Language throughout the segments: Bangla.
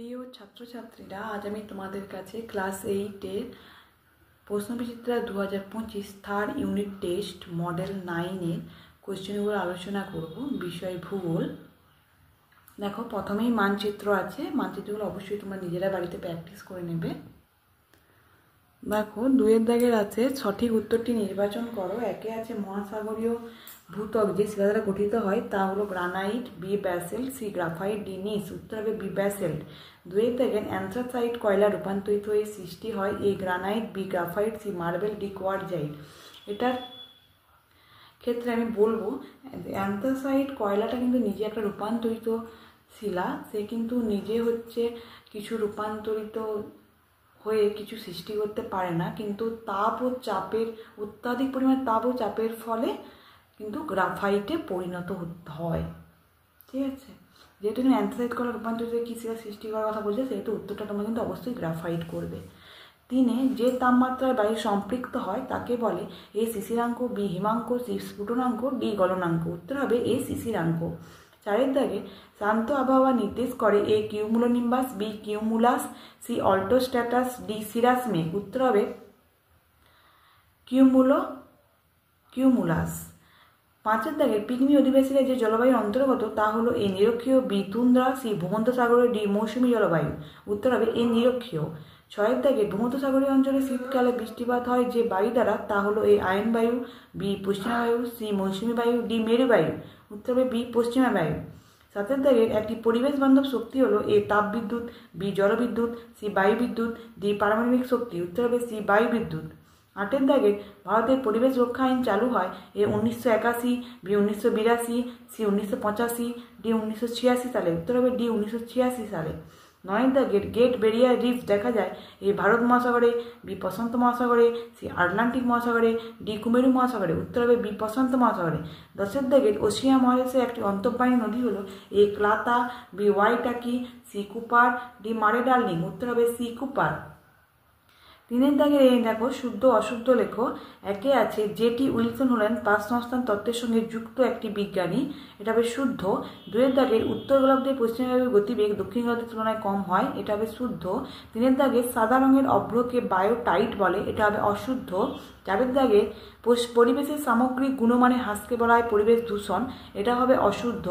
প্রিয় ছাত্রছাত্রীরা, আজ আমি তোমাদের কাছে ক্লাস 8-এর প্রশ্নবিচিত্রা 2025 থার্ড ইউনিট টেস্ট মডেল 9-এর কোয়েশ্চেনগুলো আলোচনা করব। বিষয় ভূগোল। দেখো, প্রথমেই মানচিত্র আছে। মানচিত্রগুলো অবশ্যই তোমরা নিজেরা বাড়িতে প্র্যাকটিস করে নেবে। দেখো, 2-এর দাগের আছে সঠিক উত্তরটি নির্বাচন করো। একে আছে মহাসাগরীয় ভূত্বক যে শিলা দ্বারা গঠিত হয় তা হলো granite, B basalt, C graphite, D gneiss. উত্তর হবে বি ব্যাসেল্ট। 2-এর দাগের অ্যান্থ্রাসাইট কয়লা রূপান্তরিত হয়ে সৃষ্টি হয় A granite, B graphite, C marble, D quartzite. এটার ক্ষেত্রে আমি বলবো অ্যান্থ্রাসাইট কয়লাটা কিন্তু নিজে একটা রূপান্তরিত শিলা। সে কিন্তু নিজে হচ্ছে কিছু রূপান্তরিত হয়ে কিছু সৃষ্টি করতে পারে না, কিন্তু তাপ ও চাপের অত্যাধিক পরিমাণে তাপ ও চাপের ফলে কিন্তু গ্রাফাইটে পরিণত হয়। ঠিক আছে, যেহেতু তুমি অ্যান্থ্রাসাইট কয়লা রূপান্তরিত কী শিলা সৃষ্টি করার কথা বলছে, সেহেতু উত্তরটা তোমরা কিন্তু অবশ্যই গ্রাফাইট করবে। 3-এ যে তাপমাত্রায় বায়ু সম্পৃক্ত হয় তাকে বলে এ শিশিরাঙ্ক, বি হিমাঙ্ক, সি স্ফুটনাঙ্ক, ডি গলনাঙ্ক। উত্তর হবে এ শিশিরাঙ্ক। 4-এর দাগে শান্ত আবহাওয়া নির্দেশ করে A cumulonimbus, B cumulus, C altostratus, D cirrus মেঘ। উত্তর হবে কিউমুলাস। 5-এর দাগে পিগমি অধিবাসীরা যে জলবায়ুর অন্তর্গত তা হলো এ নিরক্ষীয়, বি তুন্দ্রা, সি ভূমধ্যসাগরীয়, ডি মৌসুমী জলবায়ু। উত্তর হবে এ নিরক্ষীয়। 6-এর দাগে ভূমধ্যসাগরীয় অঞ্চলে শীতকালে বৃষ্টিপাত হয় যে বায়ু দ্বারা তা হলো এ আয়ন বায়ু, বি পশ্চিমা বায়ু, সি মৌসুমী বায়ু, ডি মেরু বায়ু। উত্তর হবে বি পশ্চিমা বায়ু। 7-এর দাগের একটি পরিবেশ বান্ধব শক্তি হলো এ তাপবিদ্যুৎ, বি জলবিদ্যুৎ, সি বায়ুবিদ্যুৎ, ডি পারমাণবিক শক্তি। উত্তর হবে সি বায়ুবিদ্যুৎ। 8-এর দাগের ভারতের পরিবেশ রক্ষা আইন চালু হয় এ 1981, বি 1982, সি 1985, ডি 1986 সালে। উত্তর হবে ডি 1986 সালে। 9-এর দাগের গ্রেট ব্যারিয়ার রিফ দেখা যায় এই ভারত মহাসাগরে, বি প্রশান্ত মহাসাগরে, সি আটলান্টিক মহাসাগরে, ডি কুমেরু মহাসাগরে। উত্তর হবে বি প্রশান্ত মহাসাগরে। 10-এর দাগের ওশিয়া মহাদেশে একটি অন্তর্বাহী নদী হলো এ ক্লাতা, বি ওয়াইটাকি, সি কুপার, ডি মারে ডার্লিং। উত্তর হবে সি কুপার। 3-এর দাগে দেখো শুদ্ধ অশুদ্ধ লেখো। একে আছে জেটি উইলসন হলেন পাঁচ সংস্থান তত্ত্বের সঙ্গে যুক্ত একটি বিজ্ঞানী। এটা হবে শুদ্ধ। 2-এর দাগের উত্তর গোলার্ধে পশ্চিম বায়ুর গতিবেগ দক্ষিণ গোলার্ধের তুলনায় কম হয়। এটা হবে শুদ্ধ। 3-এর দাগের সাদা রঙের অভ্রকে বায়োটাইট বলে। এটা হবে অশুদ্ধ। 4-এর দাগের পরিবেশের সামগ্রিক গুণমানে হ্রাসকে বলা হয় পরিবেশ দূষণ। এটা হবে অশুদ্ধ।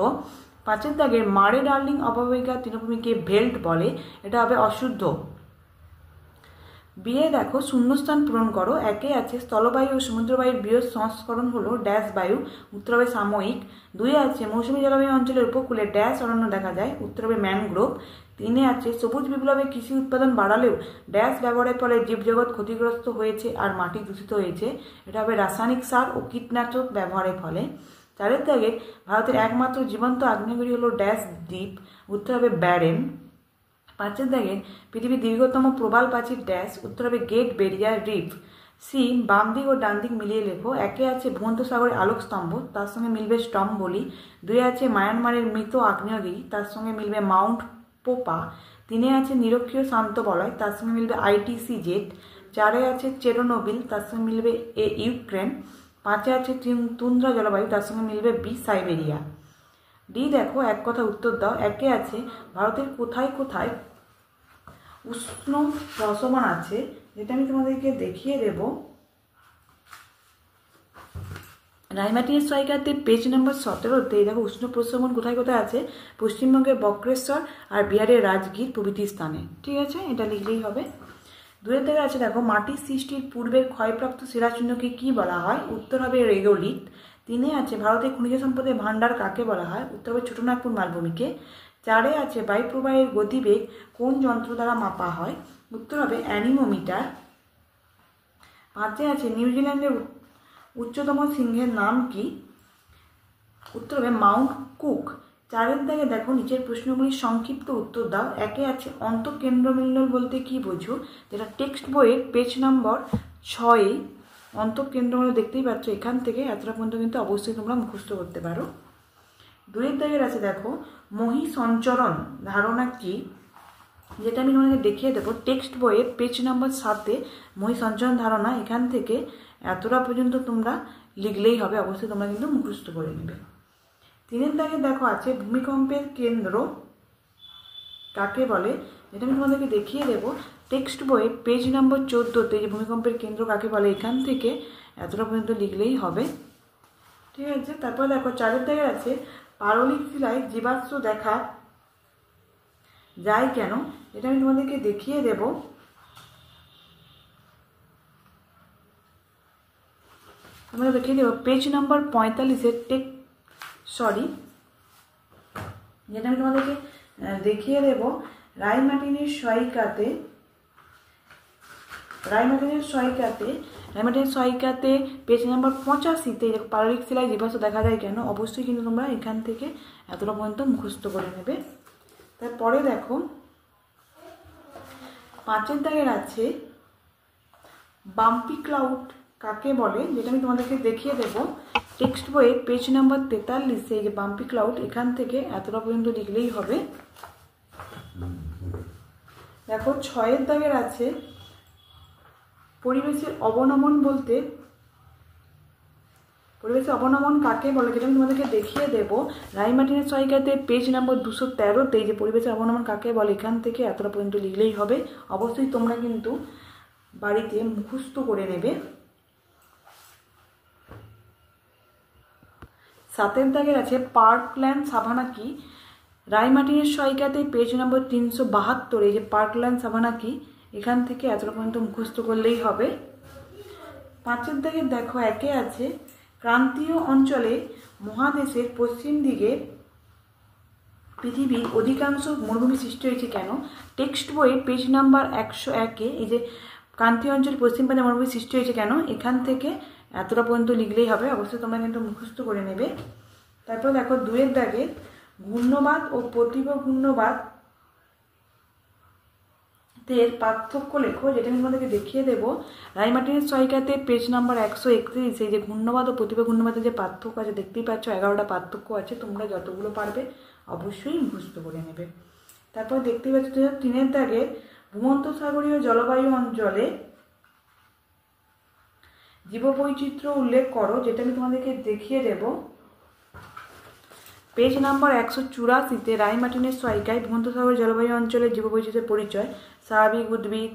5-এর দাগের মারে ডার্লিং অববাহিকা তৃণভূমিকে ভেল্ট বলে। এটা হবে অশুদ্ধ। বিয়ে দেখো শূন্যস্থান পূরণ করো। একে আছে স্থলবায়ু ও সমুদ্রবায়ুর বৃহৎ সংস্করণ হলো ড্যাশ বায়ু। উত্তর হবে সাময়িক। 2-এ আছে মৌসুমী জলবায়ু অঞ্চলের উপকূলে ড্যাশ অরণ্য দেখা যায়। উত্তর হবে ম্যানগ্রোভ। 3-এ আছে সবুজ বিপ্লবে কৃষি উৎপাদন বাড়ালেও ড্যাশ ব্যবহারের ফলে জীবজগৎ ক্ষতিগ্রস্ত হয়েছে আর মাটি দূষিত হয়েছে। এটা হবে রাসায়নিক সার ও কীটনাশক ব্যবহারের ফলে। 4-এর দাগে ভারতের একমাত্র জীবন্ত আগ্নেয়গিরি হলো ড্যাশ দ্বীপ। উত্তর হবে ব্যারেন। 5-এর দাগের পৃথিবীর দীর্ঘতম প্রবাল প্রাচীর ড্যাশ। উত্তর হবে গ্রেট ব্যারিয়ার রিফ। সি বাম দিক ও ডান দিক মিলিয়ে লেখো। একে আছে ভূমধ্যসাগরের আলোক স্তম্ভ, তার সঙ্গে মিলবে স্টম্বলি। 2-এ আছে মায়ানমারের মৃত আগ্নেয়গিরি, তার সঙ্গে মিলবে মাউন্ট পোপা। 3-এ আছে নিরক্ষীয় শান্ত বলয়, তার সঙ্গে মিলবে আইটিসি জেট। 4-এ আছে চেরনোবিল, তার সঙ্গে মিলবে এ ইউক্রেন। 5-এ আছে তুন্দ্রা জলবায়ু, তার সঙ্গে মিলবে বি সাইবেরিয়া। ডি দেখো এক কথা উত্তর দাও। একে আছে ভারতের কোথায় কোথায় উষ্ণ প্রশমন আছে, যেটা আমি তোমাদেরকে দেখিয়ে দেব। রায়মার্টিনের সহায়িকাতে পেজ নম্বর 17-তে দেখো উষ্ণ প্রশমন কোথায় কোথায় আছে। পশ্চিমবঙ্গের বক্রেশ্বর আর বিহারের রাজগীর প্রভৃতি স্থানে। ঠিক আছে, এটা লিখলেই হবে। 2-এর দাগে আছে দেখো মাটির সৃষ্টির পূর্বের ক্ষয়প্রাপ্ত শিলাচিহ্নকে কি বলা হয়। উত্তর হবে রেগোলিথ। 3-এ আছে ভারতের খনিজ সম্পদের ভাণ্ডার কাকে বলা হয়। উত্তর হবে ছোটনাগপুর মালভূমিকে। 4-এ আছে বায়ুপ্রবাহের গতিবেগ কোন যন্ত্র দ্বারা মাপা হয়। উত্তর হবে অ্যানিমোমিটার। 5-এ আছে নিউজিল্যান্ডের উচ্চতম সিংহের নাম কি। উত্তর হবে মাউন্ট কুক। 4-এর দাগে দেখো নিচের প্রশ্নগুলির সংক্ষিপ্ত উত্তর দাও। একে আছে অন্তঃকেন্দ্রমণ্ডল বলতে কি বোঝো, যেটা টেক্সট বইয়ের পেজ নম্বর 6-এ অন্তঃকেন্দ্রমণ্ডল দেখতেই পাচ্ছ। এখান থেকে এতটা পর্যন্ত কিন্তু অবশ্যই তোমরা মুখস্থ করতে পারো। 2-এর দাগের আছে দেখো মহিসঞ্চরণ ধারণা কি, যেটা আমি তোমাদের দেখিয়ে দেবো টেক্সট বইয়ের পেজ নম্বর 7-এ মহিসঞ্চরণ ধারণা। এখান থেকে এতটা পর্যন্ত তোমরা লিখলেই হবে, অবশ্যই তোমরা কিন্তু মুখস্থ করে নেবে। 3-এর দাগে দেখো আছে ভূমিকম্পের কেন্দ্র কাকে বলে, যেটা আমি তোমাদেরকে দেখিয়ে দেবো টেক্সট বইয়ে পেজ নম্বর 14তে যে ভূমিকম্পের কেন্দ্র কাকে বলে এখান থেকে এতটা পর্যন্ত লিখলেই হবে। ঠিক আছে, তারপর দেখো 4 দাগের আছে পাললিক শিলায় জীবাশ্ম দেখা যায় কেন, এটা আমি তোমাদেরকে দেখিয়ে দেব। আমরা দেখিয়ে দেবো পেজ নাম্বার 45-এর যেটা আমি তোমাদেরকে দেখিয়ে দেব রায়মার্টিনের সহায়িকাতে পেজ নাম্বার 85-তে পাললিক শিলায় জীবাশ্ম দেখা যায় কেন, অবশ্যই কিন্তু তোমরা এখান থেকে এতটা পর্যন্ত মুখস্থ করে নেবে। তারপরে দেখো 5 দাগের আছে বাম্পি ক্লাউড কাকে বলে, যেটা আমি তোমাদেরকে দেখিয়ে দেব টেক্সট বইয়ে পেজ নাম্বার 43-এ যে বাম্পি ক্লাউড এখান থেকে এতটা পর্যন্ত লিখলেই হবে। দেখো 6 দাগের আছে পরিবেশের অবনমন কাকে বলে, যেটা আমি তোমাদেরকে দেখিয়ে দেব রায়মার্টিনের সহায়িকাতে পেজ নাম্বার 213-তে যে পরিবেশের অবনমন কাকে বলে এখান থেকে এতটা পর্যন্ত লিখলেই হবে। অবশ্যই তোমরা কিন্তু বাড়িতে মুখস্থ করে নেবে। 7 দাগের আছে পার্কল্যান্ড সাভানা কি, রায়মার্টিনের সহায়িকাতে পেজ নম্বর 372-এ যে পার্কল্যান্ড সাভানা কি এখান থেকে এতটা পর্যন্ত মুখস্থ করলেই হবে। 5 দাগের দেখো 1-এ আছে ক্রান্তীয় অঞ্চলে মহাদেশের পশ্চিম দিকে পৃথিবীর অধিকাংশ মরুভূমি সৃষ্টি হয়েছে কেন, টেক্সট বইয়ে পেজ নাম্বার 101-এ এই যে ক্রান্তীয় অঞ্চলে পশ্চিম পানে মরুভূমি সৃষ্টি হয়েছে কেন এখান থেকে এতটা পর্যন্ত লিখলেই হবে। অবশ্যই তোমরা কিন্তু মুখস্থ করে নেবে। তারপর দেখো 2 দাগে ঘূর্ণবাদ ও প্রতিভ ঘূর্ণবাদ এর পার্থক্য লেখো, যেটা আমি তোমাদেরকে দেখিয়ে দেবো রায়মার্টিনের সহায়িকাতে পেজ নাম্বার 131-এ যে ঘূর্ণবাদ ও প্রতিভ ঘূর্ণবাদের যে পার্থক্য আছে দেখতেই পাচ্ছ 11টা পার্থক্য আছে, তোমরা যতগুলো পারবে অবশ্যই মুখস্থ করে নেবে। তারপর দেখতেই পাচ্ছ 3 দাগে ভূমধ্যসাগরীয় জলবায়ু অঞ্চলে জীববৈচিত্র্য উল্লেখ করো, যেটা আমি তোমাদেরকে দেখিয়ে দেব পেজ নাম্বার 184-তে রায়মার্টিনের সহায়িকায় ভূমধ্যসাগরীয় জলবায়ু অঞ্চলের জীববৈচিত্র্যের পরিচয়, স্বাভাবিক উদ্ভিদ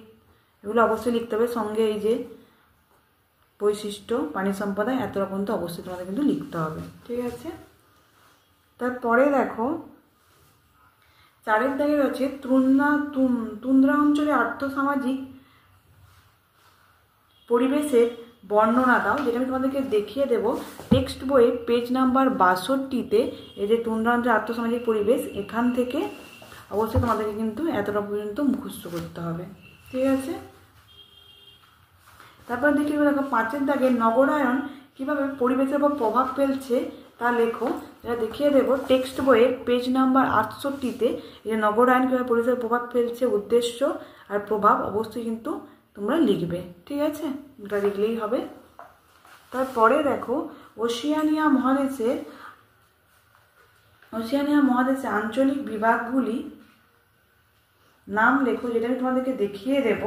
এগুলো অবশ্যই লিখতে হবে, সঙ্গে এই যে বৈশিষ্ট্য প্রাণী সম্পদ এতটা পর্যন্ত অবশ্যই তোমাদের কিন্তু লিখতে হবে। ঠিক আছে, তারপরে দেখো 4 দাগে রয়েছে তুন্দ্রা অঞ্চলে আর্থসামাজিক পরিবেশের বর্ণনা দাও, যেটা আমি তোমাদেরকে দেখিয়ে দেব টেক্সট বইয়ে পেজ নাম্বার 62-তে এই যে তুন্দ্রা অঞ্চলে আর্থসামাজিক পরিবেশ এখান থেকে অবশ্যই তোমাদেরকে কিন্তু এতটা পর্যন্ত মুখস্থ করতে হবে। ঠিক আছে, তারপর দেখি দেখো 5 দাগে নগরায়ন কিভাবে পরিবেশের উপর প্রভাব ফেলছে তা লেখো, যেটা দেখিয়ে দেব টেক্সট বইয়ের পেজ নাম্বার 68-তে যে নগরায়ন কীভাবে পরিবেশের প্রভাব ফেলছে উদ্দেশ্য আর প্রভাব অবশ্যই কিন্তু তোমরা লিখবে। ঠিক আছে, এটা লিখলেই হবে। তারপরে দেখো ওশিয়ানিয়া মহাদেশে আঞ্চলিক বিভাগগুলি নাম লেখো, যেটা আমি তোমাদেরকে দেখিয়ে দেব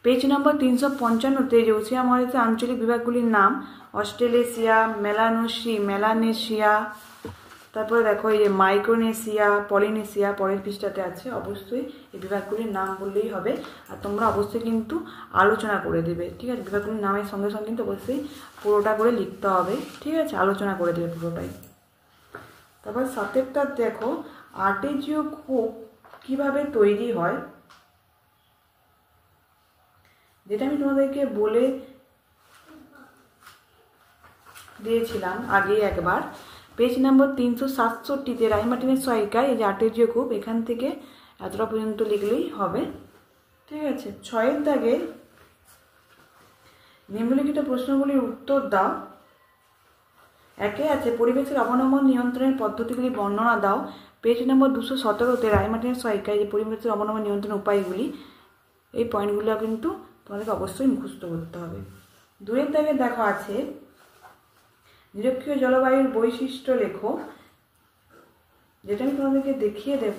পেজ নাম্বার 355-তে যে ওশিয়া মহাদেশে আঞ্চলিক বিভাগগুলির নাম অস্ট্রেলেশিয়া, মেলানেশিয়া, তারপরে দেখো এই যে মাইক্রোনেশিয়া, পলিনেশিয়া পরের পৃষ্ঠাতে আছে, অবশ্যই এই বিভাগগুলির নাম বললেই হবে আর তোমরা অবশ্যই কিন্তু আলোচনা করে দেবে। ঠিক আছে, বিভাগগুলির নামের সঙ্গে সঙ্গে কিন্তু অবশ্যই পুরোটা করে লিখতে হবে। ঠিক আছে, আলোচনা করে দেবে পুরোটাই। তারপর 7-টা দেখো আর্টেজিও কূপ কীভাবে তৈরি হয়, যেটা আমি তোমাদেরকে বলে দিয়েছিলাম আগে একবার পেজ নাম্বার 367-তে রায়মার্টিনের সহায়িকায় এই যে আর্টেজিও কূপ এখান থেকে এতটা পর্যন্ত লিখলেই হবে। ঠিক আছে, 6 দাগে নিম্নলিখিত প্রশ্নগুলির উত্তর দাও। 1-এ আছে পরিবেশের অবনমন নিয়ন্ত্রণের পদ্ধতিগুলি বর্ণনা দাও, পেজ নম্বর 217-তে রায়মার্টিনের সহায়িকায় যে পরিবেশের অবনমন নিয়ন্ত্রণের উপায়গুলি এই পয়েন্টগুলো কিন্তু তোমাদেরকে অবশ্যই মুখস্থ করতে হবে। 2-এর দাগে দেখো আছে নিরক্ষীয় জলবায়ুর বৈশিষ্ট্য লেখো, যেটা আমি তোমাদেরকে দেখিয়ে দেব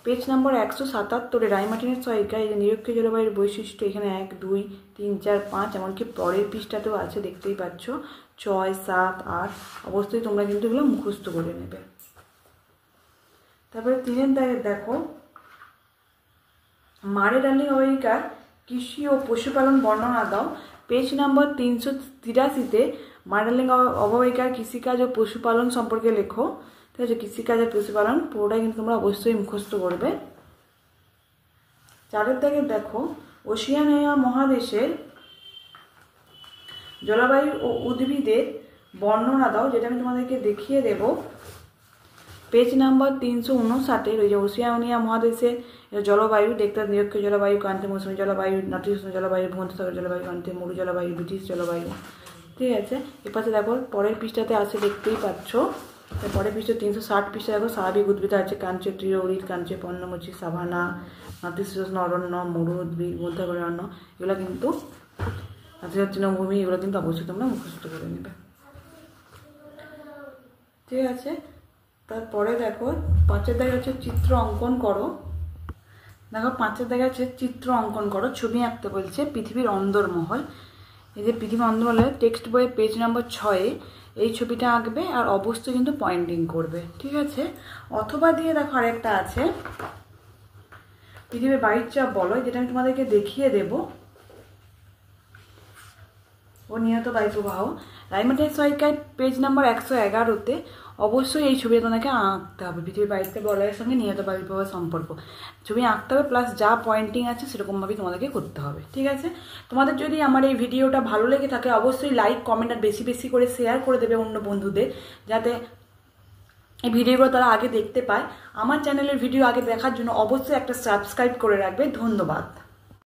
পেজ নম্বর 177-এ রায়মার্টিনের সহায়িকায় এই যে নিরক্ষীয় জলবায়ুর বৈশিষ্ট্য এখানে 1, 2, 3, 4, 5 এমনকি পরের পৃষ্ঠাতেও আছে, দেখতেই পাচ্ছ 6, 7, 8 অবশ্যই তোমরা কিন্তু এগুলো মুখস্থ করে নেবে। তারপরে 3 দাগে দেখো মারে ডার্লিং অববাহিকার কৃষি ও পশুপালন বর্ণনা দাও। পেজ নাম্বার 383-তে মারে ডার্লিং অববাহিকার কৃষিকাজ ও পশুপালন সম্পর্কে লেখো। ঠিক আছে, কৃষিকাজ আর পশুপালন পুরোটাই কিন্তু তোমরা অবশ্যই মুখস্থ করবে। 4 দাগে দেখো ওশিয়ানিয়া মহাদেশের জলবায়ু ও উদ্ভিদের বর্ণনা দাও, যেটা আমি তোমাদেরকে দেখিয়ে দেব। পেজ নাম্বার 359-এর ওই যে ওশিয়ানিয়া মহাদেশের জলবায়ু দেখতে নিরক্ষীয় জলবায়ু, ক্রান্তীয় মৌসুমী জলবায়ু, নাতিশীতোষ্ণ জলবায়ু, ভূমধ্যসাগর জলবায়ু, ক্রান্তীয় মরু জলবায়ু, ব্রিটিশ জলবায়ু। ঠিক আছে, এপাশে দেখো পরের পৃষ্ঠাতে আছে, দেখতেই পাচ্ছ। পরের পৃষ্ঠা 360 পৃষ্ঠা দেখো স্বাভাবিক উদ্ভিদ আছে ক্রান্তীয় তৃণভূমি, ক্রান্তীয় পর্ণমোচী, সাভানা, নাতিশীতোষ্ণ অরণ্য, মরু উদ্ভিদ, মধ্যসাগরীয় অরণ্য, এগুলো কিন্তু নাতিশীতোষ্ণ তৃণভূমি, এগুলো কিন্তু অবশ্যই তোমরা মুখস্থ করে নেবে। ঠিক আছে, তারপরে দেখো 5 দাগে হচ্ছে চিত্র অঙ্কন করো। দেখো 5 দাগে আছে চিত্র অঙ্কন করো, ছবি আঁকতে বলছে পৃথিবীর অন্দরমহল। এই যে পৃথিবীর অন্দরমহলের টেক্সট বইয়ের পেজ নাম্বার 6-এ এই ছবিটা আঁকবে আর অবশ্যই কিন্তু পয়েন্টিং করবে। ঠিক আছে, অথবা দিয়ে দেখো আরেকটা আছে পৃথিবীর বায়ুর চাপ বলো, যেটা আমি তোমাদেরকে দেখিয়ে দেব। ও নিয়ত বায়ু প্রবাহ রাইমার্টিন সহায়িকায় পেজ নাম্বার 111-তে অবশ্যই এই ছবিটা তোমাকে আঁকতে হবে। পৃথিবীর বায়ুর চাপ বলয়ের সঙ্গে নিয়ত বায়ু প্রবাহ সম্পর্ক ছবি আঁকতে হবে, প্লাস যা পয়েন্টিং আছে সেরকমভাবেই তোমাদেরকে করতে হবে। ঠিক আছে, তোমাদের যদি আমার এই ভিডিওটা ভালো লেগে থাকে অবশ্যই লাইক, কমেন্ট আর বেশি বেশি করে শেয়ার করে দেবে অন্য বন্ধুদের, যাতে এই ভিডিওগুলো তারা আগে দেখতে পায়। আমার চ্যানেলের ভিডিও আগে দেখার জন্য অবশ্যই একটা সাবস্ক্রাইব করে রাখবে। ধন্যবাদ।